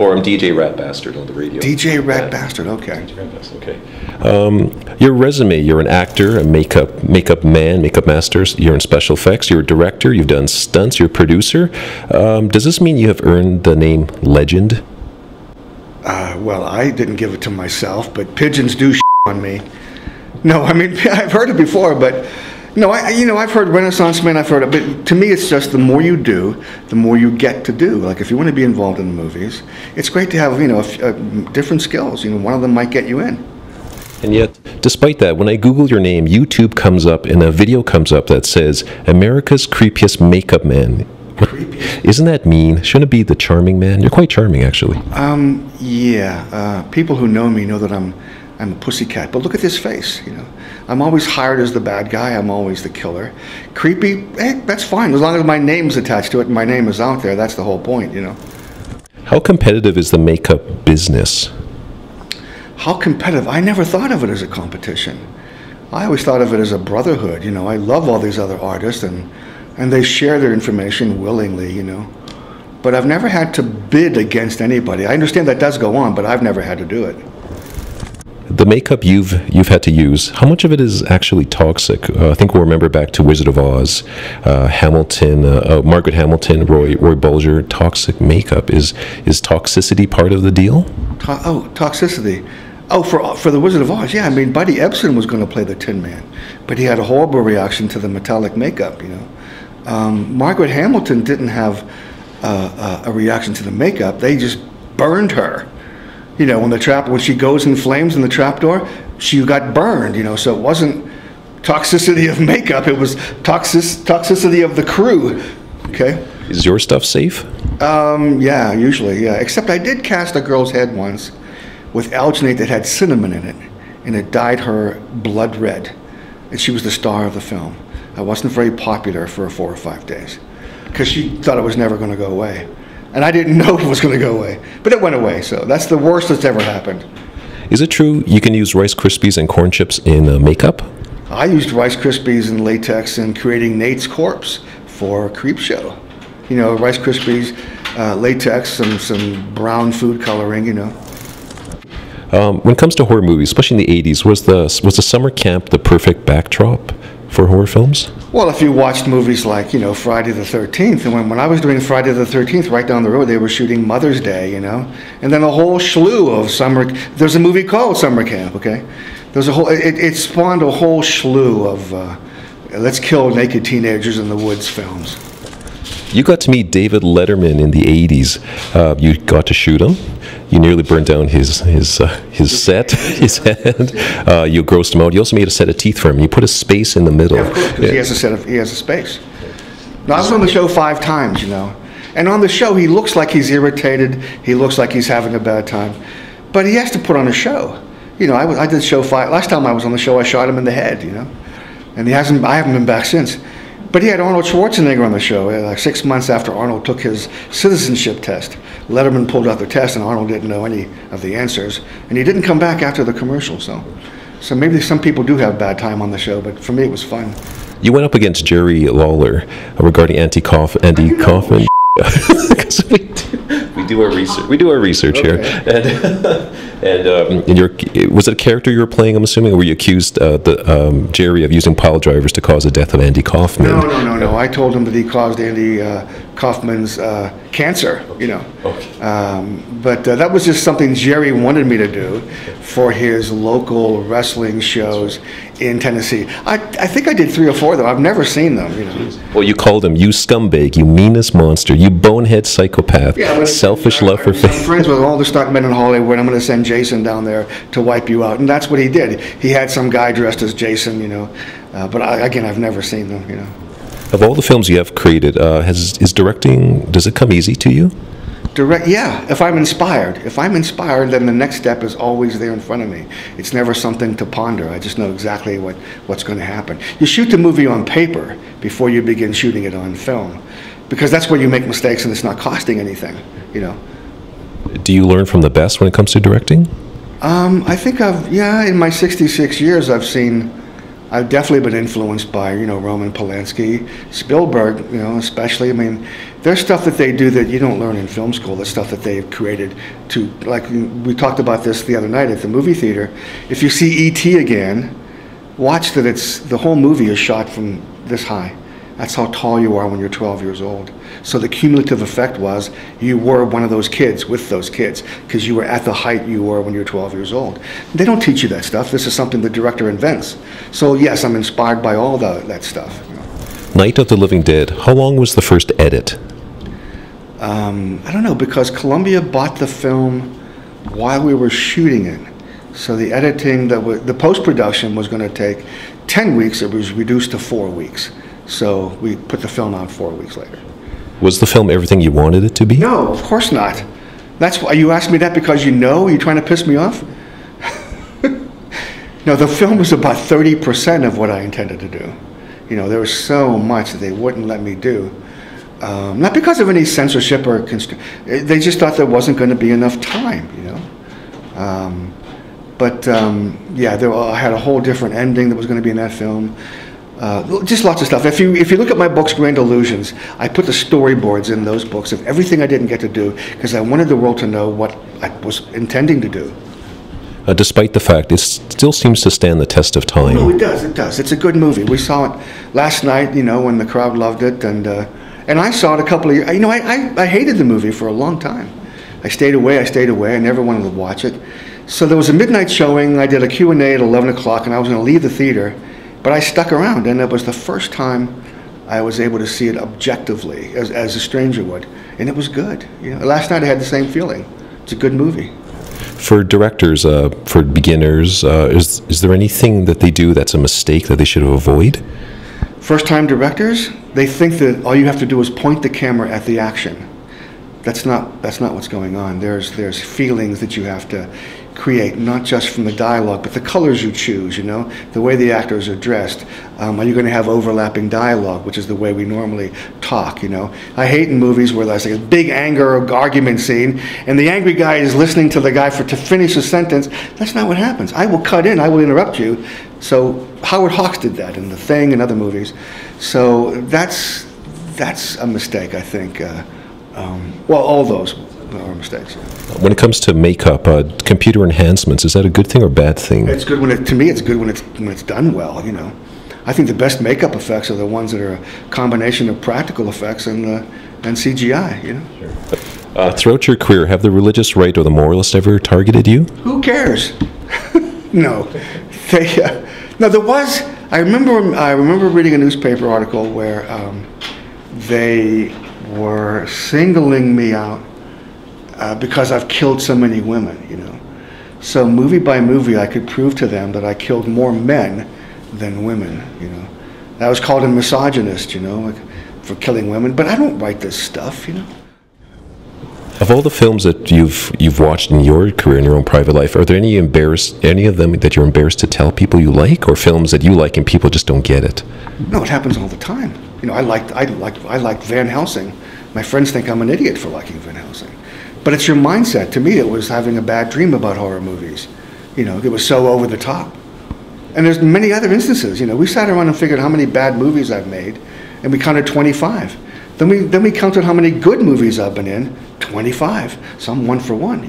Or I'm DJ Rat Bastard on the radio. DJ Rat Bastard, okay. DJ Rat Bastard, okay. Your resume, you're an actor, a makeup man, makeup master, you're in special effects, you're a director, you've done stunts, you're a producer. Does this mean you have earned the name legend? Well, I didn't give it to myself, but pigeons do on me. No, I mean, I've heard it before, but no, I've heard Renaissance Man, I've heard it, but to me it's just the more you do, the more you get to do. Like if you want to be involved in the movies, it's great to have, different skills. One of them might get you in. And yet, despite that, when I Google your name, YouTube comes up and a video comes up that says, America's creepiest makeup man. Creepiest? Isn't that mean? Shouldn't it be the charming man? You're quite charming, actually. Yeah. People who know me know that I'm a pussycat, but look at this face, I'm always hired as the bad guy, I'm always the killer. Creepy, that's fine, as long as my name's attached to it and my name is out there, that's the whole point, How competitive is the makeup business? How competitive? I never thought of it as a competition. I always thought of it as a brotherhood, I love all these other artists and they share their information willingly, But I've never had to bid against anybody. I understand that does go on, but I've never had to do it. The makeup you've had to use, how much of it is actually toxic? I think we'll remember back to Wizard of Oz, Hamilton, Margaret Hamilton, Roy Bolger. Toxic makeup. Is toxicity part of the deal? Toxicity. Oh, for the Wizard of Oz, yeah. I mean, Buddy Ebsen was going to play the Tin Man, but he had a horrible reaction to the metallic makeup. Margaret Hamilton didn't have a reaction to the makeup. They just burned her. When she goes in flames in the trapdoor, she got burned, so it wasn't toxicity of makeup, it was toxicity of the crew, okay? Is your stuff safe? Yeah, usually, yeah. Except I did cast a girl's head once with alginate that had cinnamon in it, and it dyed her blood red, and she was the star of the film. I wasn't very popular for 4 or 5 days, because she thought it was never going to go away. And I didn't know it was going to go away. But it went away, so that's the worst that's ever happened. Is it true you can use Rice Krispies and corn chips in makeup? I used Rice Krispies and latex in creating Nate's corpse for Creepshow. Rice Krispies, latex, some brown food coloring, When it comes to horror movies, especially in the 80s, was the summer camp the perfect backdrop for horror films? Well, if you watched movies like, Friday the 13th, and when I was doing Friday the 13th, right down the road, they were shooting Mother's Day, and then a whole slew of summer, there's a movie called Summer Camp, okay? There's a whole, it spawned a whole slew of let's kill naked teenagers in the woods films. You got to meet David Letterman in the 80s. You got to shoot him. You nearly burned down his set, his head. You grossed him out. You also made a set of teeth for him. You put a space in the middle. Yeah, of course, because he has a space. Now, I was on the show 5 times, and on the show he looks like he's irritated. He looks like he's having a bad time, but he has to put on a show. I did show 5. Last time I was on the show, I shot him in the head. And I haven't been back since. But he had Arnold Schwarzenegger on the show, like 6 months after Arnold took his citizenship test. Letterman pulled out the test, and Arnold didn't know any of the answers. And he didn't come back after the commercial, so maybe some people do have bad time on the show, but for me it was fun. You went up against Jerry Lawler regarding Andy Kaufman. Because we do our research. We do our research here. And was it a character you were playing? I'm assuming, or were you accused Jerry of using pile drivers to cause the death of Andy Kaufman? No. I told him that he caused Andy Kaufman's cancer. But that was just something Jerry wanted me to do for his local wrestling shows in Tennessee. I think I did 3 or 4 of them. I've never seen them. Well, you called him, you scumbag, you meanest monster, you bonehead psychopath, selfish love for fame. I'm friends with all the stuntmen in Hollywood. I'm going to send Jason down there to wipe you out. And that's what he did. He had some guy dressed as Jason, but again, I've never seen them, Of all the films you have created, is directing, does it come easy to you? Yeah, if I'm inspired. If I'm inspired, then the next step is always there in front of me. It's never something to ponder. I just know exactly what's going to happen. You shoot the movie on paper before you begin shooting it on film, because that's where you make mistakes and it's not costing anything, Do you learn from the best when it comes to directing? I think in my 66 years, I've seen I've definitely been influenced by, Roman Polanski, Spielberg, especially. I mean, there's stuff that they do that you don't learn in film school. The stuff that they've created to, like we talked about this the other night at the movie theater. If you see E.T. again, watch that the whole movie is shot from this high. That's how tall you are when you're 12 years old. So the cumulative effect was you were one of those kids with those kids because you were at the height you were when you were 12 years old. They don't teach you that stuff. This is something the director invents. So yes, I'm inspired by all that stuff. Night of the Living Dead, how long was the first edit? I don't know, because Columbia bought the film while we were shooting it. So the editing, the post-production was going to take 10 weeks. It was reduced to 4 weeks. So we put the film out 4 weeks later. Was the film everything you wanted it to be? No, of course not. That's why you asked me that because you know? Are you trying to piss me off? No, the film was about 30% of what I intended to do. There was so much that they wouldn't let me do. Not because of any censorship or they just thought there wasn't going to be enough time, yeah, I had a whole different ending that was going to be in that film. Just lots of stuff. If you look at my books, Grand Illusions, I put the storyboards in those books of everything I didn't get to do because I wanted the world to know what I was intending to do. Despite the fact it still seems to stand the test of time. No, it does. It does. It's a good movie. We saw it last night, when the crowd loved it, and I saw it a couple of years. I hated the movie for a long time. I stayed away. I never wanted to watch it. So there was a midnight showing. I did a Q&A at 11 o'clock, and I was going to leave the theater. But I stuck around, and it was the first time I was able to see it objectively, as a stranger would. And it was good. Last night I had the same feeling. It's a good movie. For directors, for beginners, is there anything that they do that's a mistake that they should avoid? First-time directors, they think that all you have to do is point the camera at the action. That's not what's going on. There's feelings that you have to create, not just from the dialogue, but the colors you choose, the way the actors are dressed. Are you going to have overlapping dialogue, which is the way we normally talk, I hate in movies where there's like a big anger or argument scene, and the angry guy is listening to the guy to finish a sentence. That's not what happens. I will cut in, I will interrupt you. So Howard Hawks did that in The Thing and other movies. So that's a mistake, I think. All those are mistakes. When it comes to makeup, computer enhancements, is that a good thing or bad thing? It's good to me, it's good when it's done well, I think the best makeup effects are the ones that are a combination of practical effects and CGI, Sure. Throughout your career, have the religious right or the moralist ever targeted you? Who cares? No. There was. I remember reading a newspaper article where they were singling me out because I've killed so many women, So movie by movie, I could prove to them that I killed more men than women, That was called a misogynist, for killing women. But I don't write this stuff, Of all the films that you've watched in your career, in your own private life, are there any of them that you're embarrassed to tell people you like, or films that you like and people just don't get it? No, it happens all the time. I liked Van Helsing. My friends think I'm an idiot for liking Van Helsing. But it's your mindset. To me, it was having a bad dream about horror movies. It was so over the top. And there's many other instances. We sat around and figured how many bad movies I've made, and we counted 25. Then we counted how many good movies I've been in, 25. Some one for one,